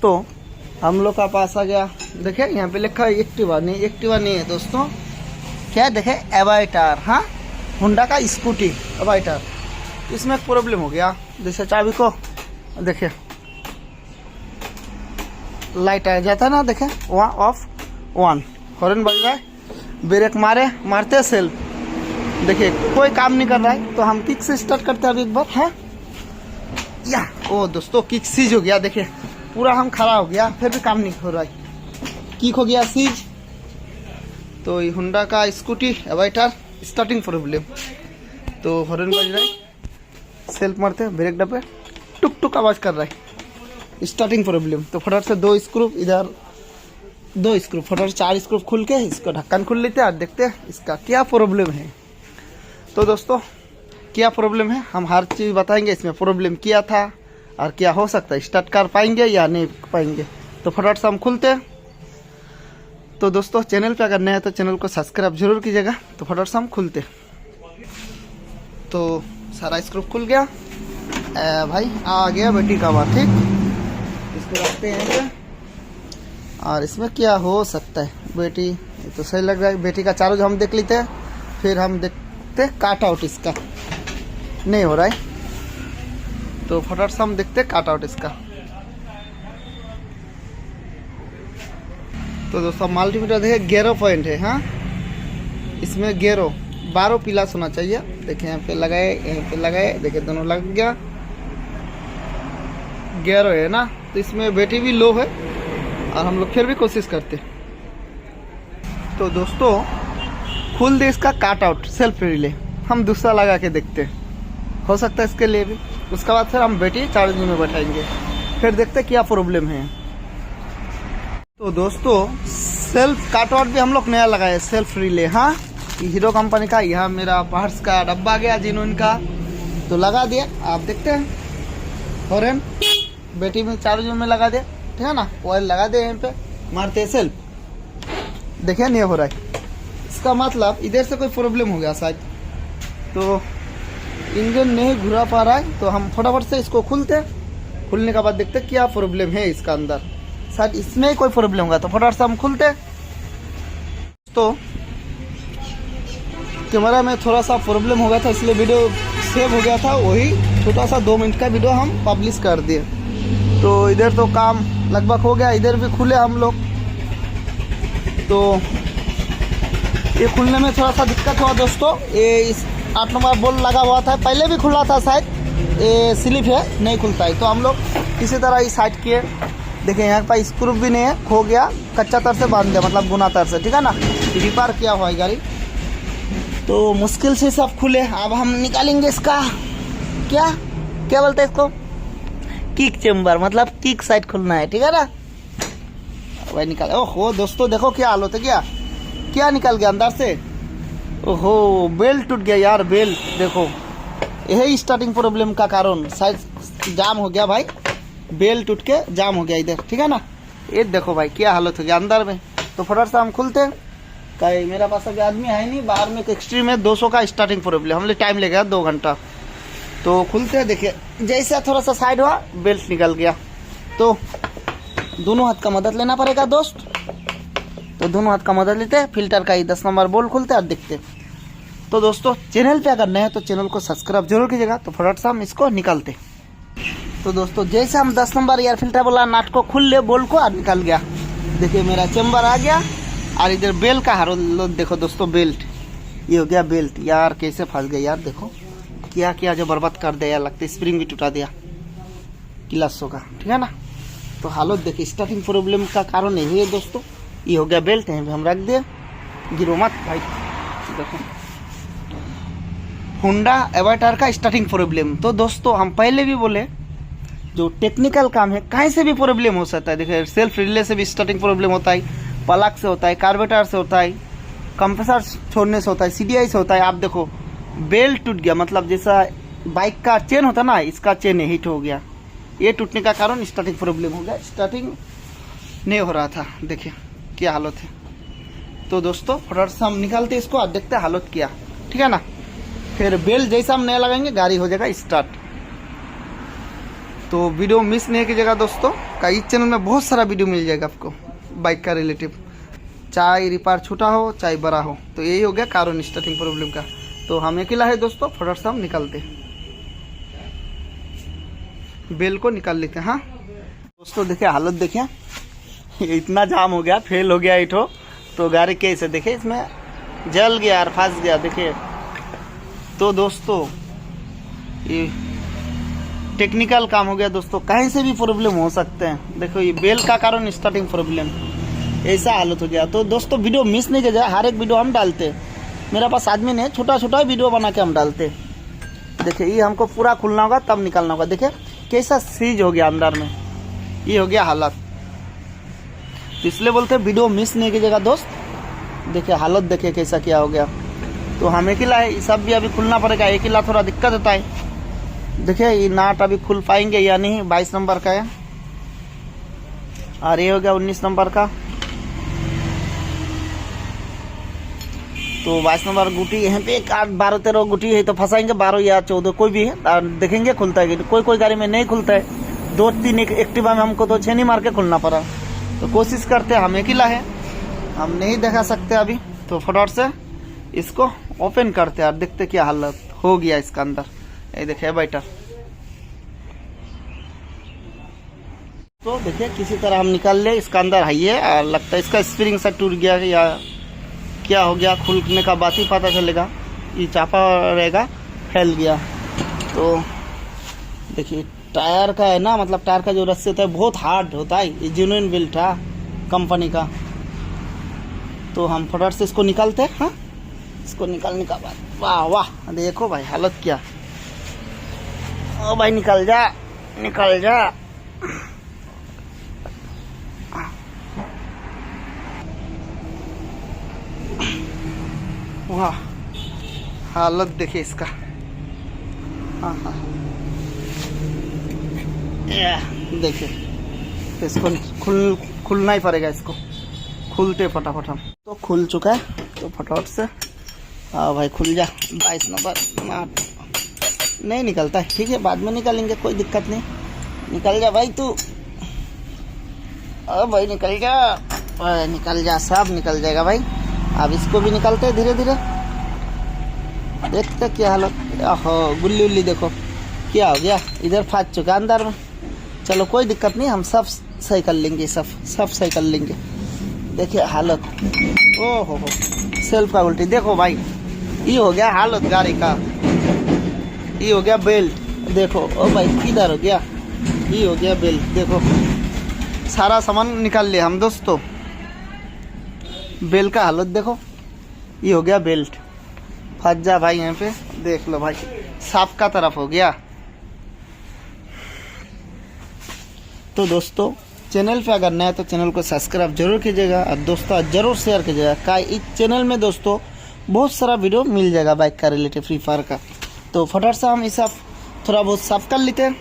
दोस्तों हम लोग का पास आ गया। देखिए यहाँ पे लिखा है एक्टिवा नहीं है दोस्तों, क्या देखे एवाइटर, हाँ होंडा का स्कूटी एवाइटर। इसमें एक प्रॉब्लम हो गया, जैसे चाबी को देखिए लाइट आ जाता है ना, देखे वहाँ ऑफ ऑन, हॉर्न बज रहा है, ब्रेक मारते सेल्फ, देखिए कोई काम नहीं कर रहा है। तो हम किक से स्टार्ट करते हैं अभी एक बार, है या ओ दोस्तों किक सीज हो गया, देखिए पूरा हम खड़ा हो गया, फिर भी काम नहीं हो रहा है, किक हो गया सीज। तो ये होंडा का स्कूटी एवाइटर स्टार्टिंग प्रॉब्लम। तो हॉर्न बज रहा है, सेल्फ मारते ब्रेक डब्बे टुक टुक आवाज कर रहा है, स्टार्टिंग प्रॉब्लम। तो फटाफट से 2 स्क्रू इधर, 2 स्क्रू फटाफट 4 स्क्रू खुल के इसका ढक्कन खोल लेते हैं और देखते हैं इसका क्या प्रॉब्लम है। तो दोस्तों क्या प्रॉब्लम है हम हर चीज़ बताएंगे, इसमें प्रॉब्लम क्या था और क्या हो सकता है, स्टार्ट कर पाएंगे या नहीं पाएंगे। तो फटाफट से हम खुलते हैं। तो दोस्तों चैनल पे अगर नए हैं तो चैनल को सब्सक्राइब जरूर कीजिएगा। तो फटाफट से हम खुलते। तो सारा स्क्रू खुल गया, भाई आ गया बैटरी का बात, ठीक इसको रखते हैं। और इसमें क्या हो सकता है, बैटरी तो सही लग रहा है, बैटरी का चार्ज हम देख लेते हैं, फिर हम देखते काट आउट इसका नहीं हो रहा है। तो फटाफट से हम देखते काट आउट इसका। तो दोस्तों मल्टीमीटर देखिए 11 पॉइंट है, हाँ इसमें 12 प्लस होना चाहिए। देखिए यहाँ पे लगाए, यहाँ पे लगाए, देखिए दोनों लग गया, 11 है ना। तो इसमें बैटरी भी लो है और हम लोग फिर भी कोशिश करते। तो दोस्तों खुल दे इसका काट आउट सेल्फ रिले, हम दूसरा लगा के देखते हैं, हो सकता है इसके लिए भी। उसके बाद फिर हम बैटरी चार्जिंग में बैठाएंगे, फिर देखते क्या प्रॉब्लम है। तो दोस्तों सेल्फ काट आउट भी हम लोग नया लगाए, सेल्फ रिले, हाँ हीरो कंपनी का। यहाँ मेरा पार्ट्स का डब्बा गया जिन्होंने का, तो लगा दिया, आप देखते हैं हॉर्न बैटरी में चार्जिंग में लगा दिया, ठीक है ना। ऑयल लगा दे, यहाँ पे मारते हैं सेल्फ, देखिए नहीं हो रहा है, इसका मतलब इधर से कोई प्रॉब्लम हो गया शायद। तो इंजन नहीं घुरा पा रहा है, तो हम फटाफट से इसको खुलते, खुलने के बाद देखते क्या प्रॉब्लम है इसका अंदर, शायद इसमें ही कोई प्रॉब्लम होगा। तो फटाफट से हम खुलते। तो कैमरा में थोड़ा सा प्रॉब्लम हो गया था, इसलिए वीडियो सेव हो गया था, वही छोटा सा 2 मिनट का वीडियो हम पब्लिश कर दिए। तो इधर तो काम लगभग हो गया, इधर भी खुले हम लोग। तो ये खुलने में थोड़ा सा दिक्कत हुआ दोस्तों, ये इस 8 नंबर बोल्ट लगा हुआ था, पहले भी खुला था शायद, ये स्लिप है नहीं खुलता है। तो हम लोग किसी तरह इस साइड किए, देखिए यहाँ पर स्क्रू भी नहीं है, खो गया, कच्चा तार से बांध दिया, मतलब गुना तार से, ठीक है ना, रिपेयर किया हुआ है गाड़ी। तो मुश्किल से सब खुले, अब हम निकालेंगे इसका क्या बोलते हैं इसको, किक चेम्बर, मतलब किक साइड खुलना है, ठीक है ना। वही निकाल, ओहो दोस्तों देखो क्या हालत है, क्या निकल गया अंदर से, ओहो बेल्ट टूट गया यार, बेल्ट देखो, यही स्टार्टिंग प्रॉब्लम का कारण, शायद जाम हो गया भाई, बेल्ट टूट के जाम हो गया इधर, ठीक है ना। ये देखो भाई क्या हालत हो गया अंदर में। तो फटाफट से हम खुलते, कहीं मेरा पास अभी आदमी है नहीं, बाहर में एक एक्सट्रीम है 200 का स्टार्टिंग प्रॉब्लम, हमने टाइम लगेगा 2 घंटा। तो खुलते हैं, देखिए जैसे थोड़ा सा साइड हुआ बेल्ट निकल गया। तो दोनों हाथ का मदद लेना पड़ेगा दोस्त। तो दोनों हाथ का मदद लेते हैं, फिल्टर का ही 10 नंबर बोल्ट खुलते हैं और देखते। तो दोस्तों चैनल पे अगर नए हैं तो चैनल को सब्सक्राइब जरूर कीजिएगा। तो फटाफट से हम इसको निकालते। तो दोस्तों जैसे हम 10 नंबर एयर फिल्टर वाला नट को खुल ले बोल्ट को और निकल गया, देखिए मेरा चेम्बर आ गया। और इधर बेल्ट का हाल देखो दोस्तों, बेल्ट ये हो गया बेल्ट, यार कैसे फंस गया यार, देखो क्या जो बर्बाद कर दिया, लगता है स्प्रिंग भी टूटा दिया क्लासों का, ठीक है ना। तो हालत देखिए, स्टार्टिंग प्रॉब्लम का कारण यही है दोस्तों, ये हो गया बेल्ट, यहाँ पे हम रख दिए, गिरो मत भाई। देखो होंडा एवाइटर का स्टार्टिंग प्रॉब्लम। तो दोस्तों हम पहले भी बोले जो टेक्निकल काम है कहीं से भी प्रॉब्लम हो सकता है। देखिए सेल्फ रिले से भी स्टार्टिंग प्रॉब्लम होता है, प्लग से होता है, कार्बोरेटर से होता है, कंप्रेसर छोड़ने से होता है, CDI से होता है। आप देखो बेल्ट टूट गया, मतलब जैसा बाइक का चेन होता है ना, इसका चेन हिट हो गया, ये टूटने का कारण स्टार्टिंग प्रॉब्लम हो गया, स्टार्टिंग नहीं हो रहा था, देखिए क्या हालत है। तो दोस्तों फटाफट से हम निकालते इसको और देखते हालत क्या, ठीक है ना। फिर बेल्ट जैसा हम नया लगाएंगे गाड़ी हो जाएगा स्टार्ट। तो वीडियो मिस नहीं कीजिएगा दोस्तों, का इस चैनल में बहुत सारा वीडियो मिल जाएगा आपको बाइक का रिलेटिव, चाहे रिपेयर छोटा हो चाहे बड़ा हो। तो यही हो गया कारण स्टार्टिंग प्रॉब्लम का। तो हम अकेला है दोस्तों, फटाफट से हम निकालते हैं, बेल को निकाल लेते हैं। हाँ दोस्तों देखिए हालत देखिए, इतना जाम हो गया, फेल हो गया इठो, तो गाड़ी कैसे देखिए इसमें जल गया और फंस गया देखिए। तो दोस्तों ये टेक्निकल काम हो गया दोस्तों, कहीं से भी प्रॉब्लम हो सकते हैं। देखो ये बेल का कारण स्टार्टिंग प्रॉब्लम, ऐसा हालत हो गया। तो दोस्तों वीडियो मिस नहीं किया, हर एक वीडियो हम डालते, मेरा पास आदमी नहीं, छोटा छोटा वीडियो बना के हम डालते। देखिए ये हमको पूरा खुलना होगा तब निकालना होगा। देखिए कैसा सीज हो गया अंदर में, ये हो गया हालत। इसलिए बोलते वीडियो मिस नहीं कीजिएगा दोस्त। देखिए हालत देखिए कैसा क्या हो गया। तो हम अकेला है, ये सब भी अभी खुलना पड़ेगा, अकेला थोड़ा दिक्कत होता है। देखिए ये नाट अभी खुल पाएंगे या नहीं, 22 नंबर का है और ये हो गया 19 नंबर का। तो 22 नंबर गुटी यहाँ पे 12-13 गुटी है, तो फंसाएंगे 12 या 14 कोई भी है, देखेंगे खुलता है कि कोई गाड़ी में नहीं खुलता है। 2-3 एक्टिवा में हमको तो छेनी मार के खुलना पड़ा। तो कोशिश करते हैं, हम अकेला है, हम नहीं दिखा सकते अभी, तो फटाफट से इसको ओपन करते हैं और देखते क्या हालत हो गया इसका अंदर। ये देखिए बैटर, तो देखिए किसी तरह हम निकाल ले, इसका अंदर है ये, लगता है इसका स्प्रिंग से टूट गया या क्या हो गया, खुलने का बात ही पता चलेगा। ये चापा रहेगा फैल गया। तो देखिए टायर का है ना, मतलब टायर का जो रस्सी होता है बहुत हार्ड होता है, ये जेन्युइन बिल्ट है कंपनी का। तो हम फटाफट से इसको निकालते हैं। हाँ इसको निकालने का बाद, वाह वाह देखो भाई हालत क्या। ओ भाई निकल जा निकल जा। वाह हालत देखिए इसका। हाँ हाँ देखिए, तो इसको खुलना ही पड़ेगा, इसको खुलते फटाफट हम। तो खुल चुका है, तो फटाफट से हाँ भाई खुल जा। 22 नंबर नहीं निकलता है, ठीक है बाद में निकालेंगे, कोई दिक्कत नहीं। निकल जा भाई तू, अब भाई निकल जा, निकल जा, सब निकल जाएगा भाई। अब इसको भी निकालते हैं धीरे धीरे, देखते क्या हालत। ओहो गुल्ली उल्ली देखो क्या हो गया, इधर फंस चुका अंदर में। चलो कोई दिक्कत नहीं, हम सब सही कर लेंगे, सब सही कर लेंगे। देखिए हालत, ओहो हो सेल्फ का उल्टी देखो भाई, ये हो गया हालत गाड़ी का। ये हो गया बेल्ट देखो, ओ भाई किधर हो गया, ये हो गया बेल्ट देखो। सारा सामान निकाल लिया हम दोस्तों। बेल्ट का हालत देखो, ये हो गया बेल्ट। फंस जा भाई यहाँ पे, देख लो भाई साफ का तरफ हो गया। तो दोस्तों चैनल पे अगर नया तो चैनल को सब्सक्राइब जरूर कीजिएगा और दोस्तों जरूर शेयर कीजिएगा, का इस चैनल में दोस्तों बहुत सारा वीडियो मिल जाएगा बाइक का रिलेटेड, फ्री फायर का। तो फटाफट से हम ये सब थोड़ा बहुत साफ कर लेते हैं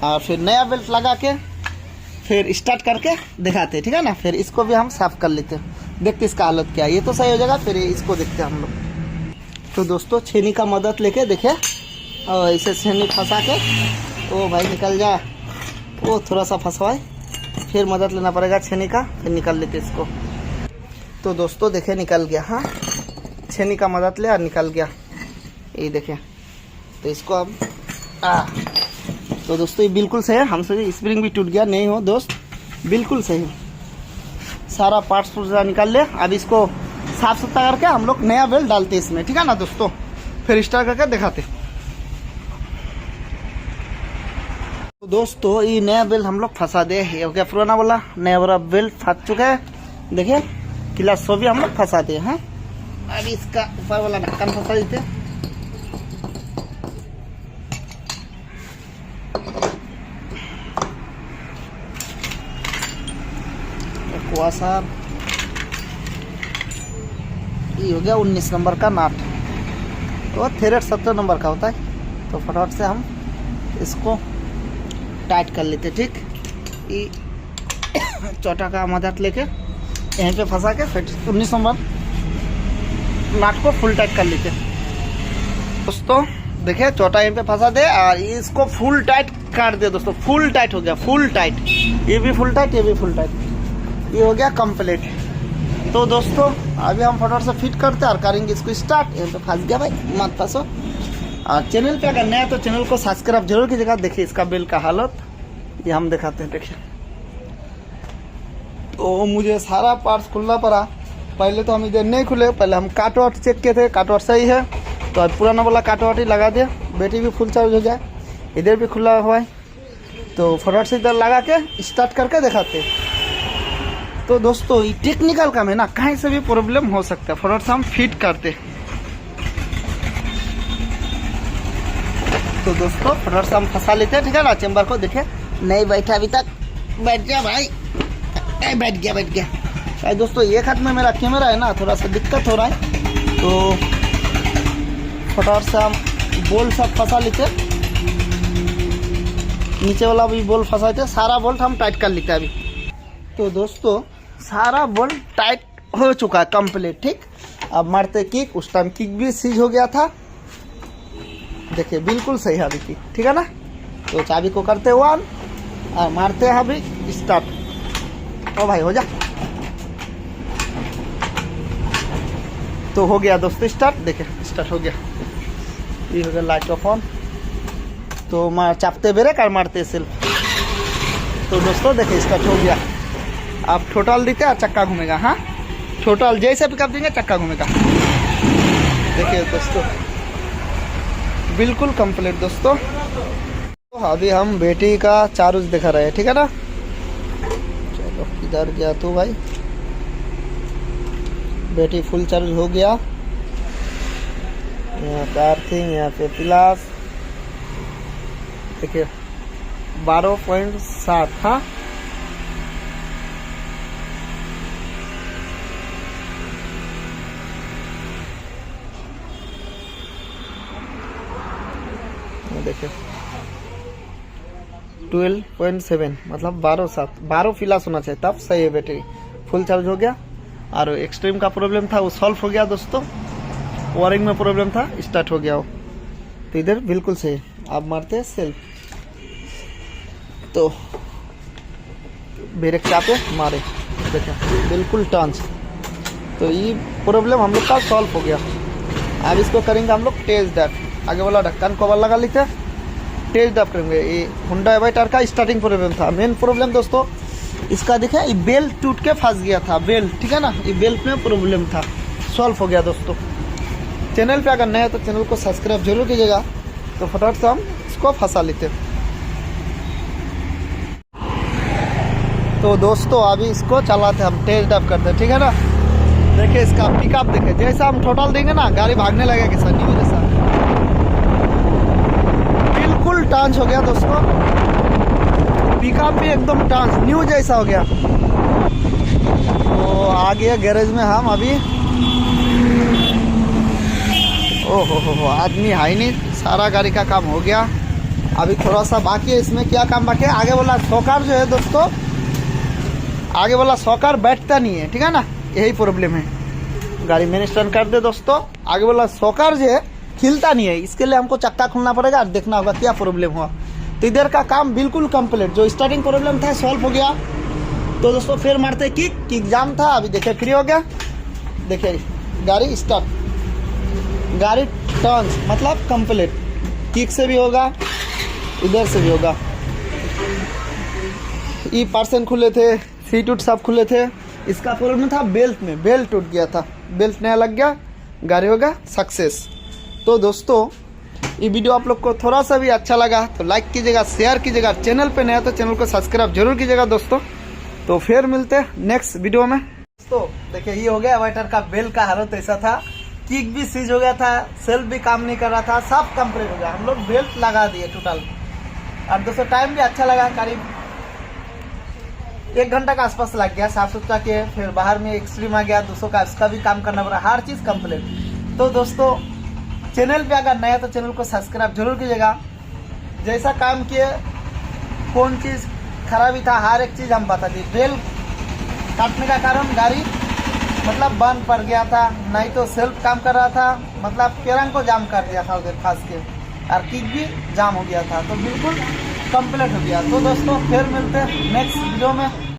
और फिर नया बेल्ट लगा के फिर स्टार्ट करके दिखाते हैं, ठीक है ना। फिर इसको भी हम साफ कर लेते हैं, देखते इसका हालत क्या है। ये तो सही हो जाएगा, फिर इसको देखते हैं हम लोग। तो दोस्तों छेनी का मदद लेके देखिए, और इसे छेनी फंसा के, ओ भाई निकल जा, वो थोड़ा सा फंसवाए, फिर मदद लेना पड़ेगा छेनी का, फिर निकाल लेते इसको। तो दोस्तों देखिए निकल गया। हाँ छेनी का मदद ले और निकल गया, ये देखिए। तो इसको अब तो दोस्तों ये बिल्कुल सही है, हमसे स्प्रिंग भी टूट गया नहीं हो दोस्त, बिल्कुल सही है। सारा पार्ट्स पूरा निकाल ले, अब इसको साफ सुथरा करके हम लोग नया बेल्ट डालते हैं इसमें, ठीक है ना दोस्तों। फिर स्टार्ट करके दिखाते। तो दोस्तों ये नया बेल्ट हम लोग फंसा दे, ये हो गया पुराना वाला, नया वाला बेल्ट फंस चुका है। देखिए क्लास 100 भी हम लोग फंसा दिए हैं। अब इसका ऊपर वाला ढक्कन फंसा देते। साहब ये हो गया 19 नंबर का नाट, तो थ्रेड 17 नंबर का होता है। तो फटाफट से हम इसको टाइट कर लेते, ठीक। ये चौथा का मदद लेके यहीं पे फंसा के फिर 19 नंबर नाट को फुल टाइट कर लेते। दोस्तों देखिए चौथा यहीं पे फंसा दे और इसको फुल टाइट काट दे दोस्तों, फुल टाइट हो गया, फुल टाइट। ये भी फुल टाइट, ये भी फुल टाइट, ये हो गया कंप्लीट। तो दोस्तों अभी हम फटाफट से फिट करते हैं और करेंगे इसको स्टार्ट। यहाँ पे फंस गया भाई, मत फंसो। और चैनल पे अगर नया है तो चैनल को सब्सक्राइब जरूर कीजिएगा। देखिए इसका बेल का हालत ये हम दिखाते हैं। देखिए तो मुझे सारा पार्ट्स खुलना पड़ा। पहले तो हम इधर नहीं खुले, पहले हम काट वाट चेक किए थे, काट वाट सही है तो आज पुराना वाला काट वाट ही लगा दिया। बैटरी भी फुल चार्ज हो जाए, इधर भी खुला हुआ है तो फटाफट से इधर लगा के स्टार्ट करके दिखाते। तो दोस्तों ये टेक्निकल काम है ना, कहीं से भी प्रॉब्लम हो सकता है। फटाफट से हम फिट करते। तो दोस्तों फटाफट से हम फंसा लेते हैं, ठीक है ना। चेम्बर को देखे नहीं बैठा अभी तक, बैठ गया भाई, बैठ गया बैठ गया भाई। दोस्तों एक हाथ में मेरा कैमरा है ना, थोड़ा सा दिक्कत हो रहा है तो फटाफट से हम बोल्ट सब फंसा लेते। नीचे वाला भी बोल्ट फंसा थे, सारा बोल्ट हम टाइट कर लेते अभी। तो दोस्तों सारा बोल्ट टाइट हो चुका है कंप्लीट, ठीक। अब मारते किक, उस टाइम किक भी सीज हो गया था। देखिए बिल्कुल सही है अभी किक, ठीक है ना। तो चाबी को करते वन और मारते हैं अभी स्टार्ट। ओ भाई हो जा। तो हो गया दोस्तों स्टार्ट, देखिए स्टार्ट हो गया। ये हो गया लाइट ऑफ ऑन। तो मार चापते ब्रेक और मारते सेल्फ। तो दोस्तों देखिए स्टार्ट हो गया। आप टोटल देते और चक्का घूमेगा। हाँ टोटल जैसे पिकअप देंगे चक्का घूमेगा। देखिए दोस्तों बिल्कुल कंप्लीट दोस्तों। तो अभी हम बैटरी का चार्ज दिखा रहे हैं, ठीक है ना। चलो इधर गया तो भाई, बैटरी फुल चार्ज हो गया। यहाँ पे अर्थिंग, यहाँ पे प्लस, देखिए 12.7 था। देखिए 12.7 मतलब 12 फिलास होना चाहिए तब सही है। बैटरी फुल चार्ज हो गया और एक्सट्रीम का प्रॉब्लम था वो सॉल्व हो गया दोस्तों। वायरिंग में प्रॉब्लम था, स्टार्ट हो गया वो। तो इधर बिल्कुल सही। आप मारते हैं सेल्फ, तो ब्रेक चापे मारे, देखिए बिल्कुल टर्न्स। तो ये प्रॉब्लम हम लोग का सॉल्व हो गया। अब इसको करेंगे हम लोग टेस्ट ड्राइव। आगे वाला ढक्कन कवर लगा लेते हैं, टेस्ट ड्राइव करेंगे। ये हुंडा एवाइटर का स्टार्टिंग प्रॉब्लम था। मेन प्रॉब्लम दोस्तों इसका देखिए ये बेल्ट टूट के फंस गया था, बेल्ट, ठीक है ना। ये बेल्ट में प्रॉब्लम था, सॉल्व हो गया दोस्तों। चैनल पे अगर नया है तो चैनल को सब्सक्राइब जरूर कीजिएगा। तो फटाफट से हम इसको फंसा लेते हैं। तो दोस्तों अभी इसको चलाते हम, टेस्ट ड्राइव करते हैं, ठीक है ना। देखिए इसका पिकअप देखिए, जैसा हम टोटल देंगे ना गाड़ी भागने लगेगा कैसा, न्यू जैसा। बिल्कुल टांच हो गया दोस्तों, पिकअप भी एकदम टांच न्यू जैसा हो गया। तो आ गया गैरेज में हम अभी। ओहो हो आदमी है नहीं, सारा गाड़ी का काम हो गया। अभी थोड़ा सा बाकी है। इसमें क्या काम बाकी है, आगे वाला सॉकर जो है दोस्तों, आगे वाला सॉकर बैठता नहीं है, ठीक है ना। यही प्रॉब्लम है। गाड़ी मेन स्टैंड कर दे दोस्तों, आगे वाला सॉकर जो है खिलता नहीं है। इसके लिए हमको चक्का खोलना पड़ेगा और देखना होगा क्या प्रॉब्लम हुआ। तो इधर का काम बिल्कुल कंप्लीट, जो स्टार्टिंग प्रॉब्लम था सॉल्व हो गया। तो दोस्तों फिर मारते किक जाम था, अभी देखिए फ्री हो गया। देखिए गाड़ी स्टार्ट, गाड़ी टर्न्स मतलब कंप्लीट। किक से भी होगा, इधर से भी होगा। ई पर्सन खुले थे, सीट उट सब खुले थे। इसका प्रॉब्लम था बेल्ट में, बेल्ट टूट गया था, बेल्ट नया लग गया, गाड़ी होगा सक्सेस। तो दोस्तों ये वीडियो आप लोग को थोड़ा सा भी अच्छा लगा तो लाइक कीजिएगा, शेयर कीजिएगा। चैनल पे नया तो चैनल को सब्सक्राइब जरूर कीजिएगा दोस्तों। तो फिर मिलते हैं नेक्स्ट वीडियो में। दोस्तों देखिए ये हो गया एवाइटर का बेल का हालत ऐसा था, किक भी सीज हो गया था, सेल्फ भी काम नहीं कर रहा था, सब कंप्लीट हो गया। हम लोग बेल्ट लगा दिए टोटल। और दोस्तों टाइम भी अच्छा लगा, करीब 1 घंटा का आसपास लग गया साफ सुथरा के। फिर बाहर में एक्सट्रीम आ गया 200 का, उसका भी काम करना पड़ा, हर चीज़ कंप्लीट। तो दोस्तों चैनल पे अगर नया तो चैनल को सब्सक्राइब जरूर कीजिएगा। जैसा काम किए, कौन चीज़ खराबी था, हर एक चीज़ हम बता दी। बेल काटने का कारण गाड़ी मतलब बंद पड़ गया था, नहीं तो सेल्फ काम कर रहा था, मतलब पेरंग को जाम कर दिया था उधर फंस के। और किक भी जाम हो गया था, तो बिल्कुल कंप्लीट हो गया। तो दोस्तों फिर मिलते हैं नेक्स्ट वीडियो में।